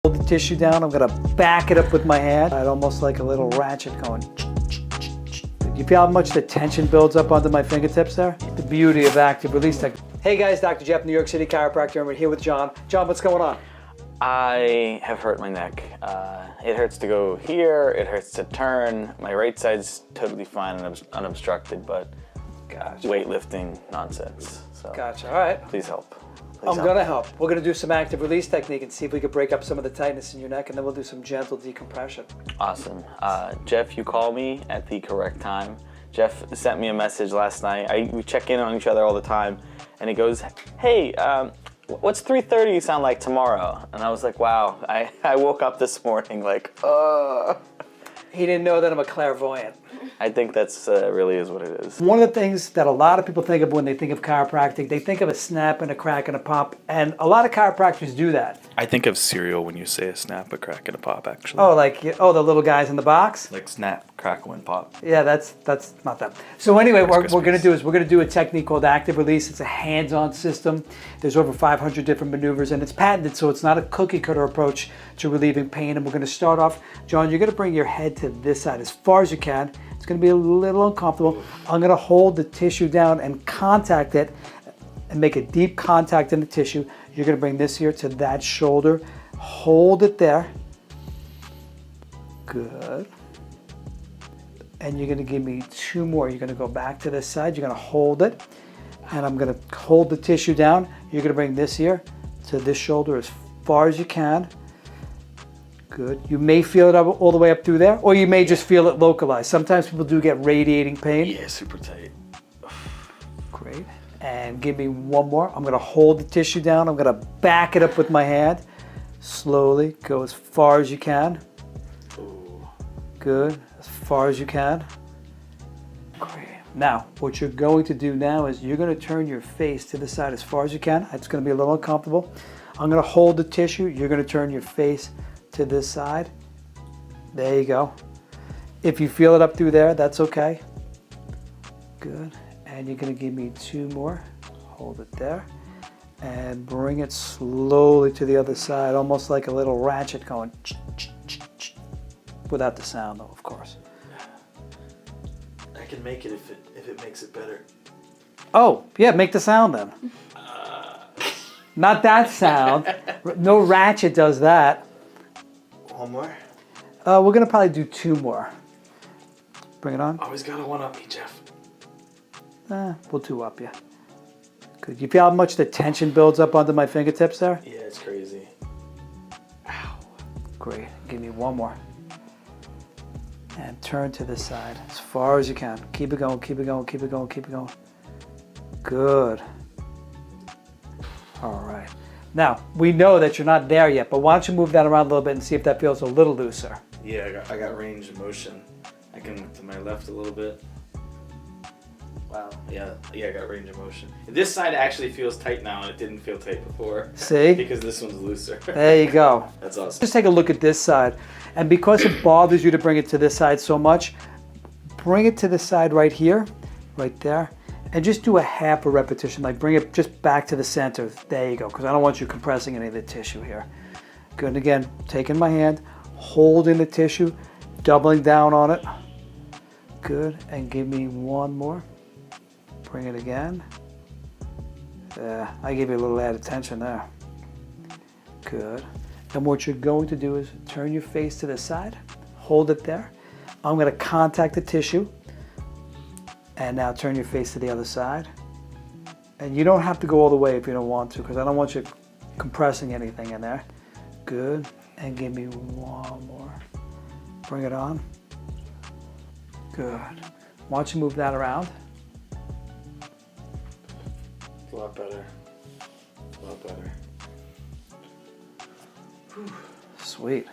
Hold the tissue down. I'm gonna back it up with my hand. Almost like a little ratchet going. You feel how much the tension builds up under my fingertips there? The beauty of active release technique. Hey guys, Dr. Jeff, New York City Chiropractor, and we're here with John. John, what's going on? I have hurt my neck. It hurts to go here, it hurts to turn. My right side's totally fine and unobstructed, but Gotcha. weightlifting nonsense. So Gotcha, all right. please help. I'm gonna help. We're gonna do some active release technique and see if we can break up some of the tightness in your neck, and then we'll do some gentle decompression. Awesome. Jeff, you call me at the correct time. Jeff sent me a message last night. We check in on each other all the time, and he goes, hey, what's 3:30 sound like tomorrow? And I was like, wow, I woke up this morning like, He didn't know that I'm a clairvoyant. I think that's really is what it is. One of the things that a lot of people think of when they think of chiropractic, they think of a snap and a crack and a pop, and a lot of chiropractors do that. I think of cereal when you say a snap, a crack, and a pop, actually. Oh, like, oh, the little guys in the box? Like snap, crackle, and pop. Yeah, that's not that. So anyway, what Rice we're going to Krispies. do is we're going to do a technique called active release. It's a hands-on system. There's over 500 different maneuvers, and it's patented, so it's not a cookie-cutter approach to relieving pain. And we're going to start off, John, you're going to bring your head to this side as far as you can. It's going to be a little uncomfortable. I'm going to hold the tissue down and contact it and make a deep contact in the tissue. You're going to bring this here to that shoulder. Hold it there. Good. And you're going to give me two more. You're going to go back to this side. You're going to hold it. And I'm going to hold the tissue down. You're going to bring this here to this shoulder as far as you can. Good. You may feel it all the way up through there, or you may just feel it localized. Sometimes people do get radiating pain. Yeah, super tight. Great. And give me one more. I'm going to hold the tissue down. I'm going to back it up with my hand. Slowly go as far as you can. Ooh. Good. As far as you can. Great. Now, what you're going to do now is you're going to turn your face to the side as far as you can. It's going to be a little uncomfortable. I'm going to hold the tissue. You're going to turn your face to this side. There you go. If you feel it up through there, that's okay. Good. And you're going to give me two more. Hold it there. And bring it slowly to the other side, almost like a little ratchet going, without the sound though, of course. I can make it if it makes it better. Oh, yeah, make the sound then. Not that sound. No ratchet does that. One more? We're going to probably do two more. Bring it on. Always gotta one-up me, Jeff. We'll two up you. Good. You feel how much the tension builds up under my fingertips there? Yeah, it's crazy. Ow. Great. Give me one more. And turn to this side as far as you can. Keep it going, keep it going, keep it going, keep it going. Good. All right. Now, we know that you're not there yet, but why don't you move that around a little bit and see if that feels a little looser. Yeah, I got range of motion. I can look to my left a little bit. Wow. Yeah, I got range of motion. This side actually feels tight now, and it didn't feel tight before. See? Because this one's looser. There you go. That's awesome. Just take a look at this side. And because it bothers you to bring it to this side so much, bring it to this side right here, right there, and just do a half a repetition, like bring it just back to the center. There you go, because I don't want you compressing any of the tissue here. Good, and again, taking my hand, holding the tissue, doubling down on it. Good, and give me one more. Bring it again. Yeah, I gave you a little added tension there. Good. And what you're going to do is turn your face to the side, hold it there. I'm going to contact the tissue. And now turn your face to the other side. And you don't have to go all the way if you don't want to, because I don't want you compressing anything in there. Good. And give me one more. Bring it on. Good. Why don't you move that around? A lot better. A lot better. Sweet.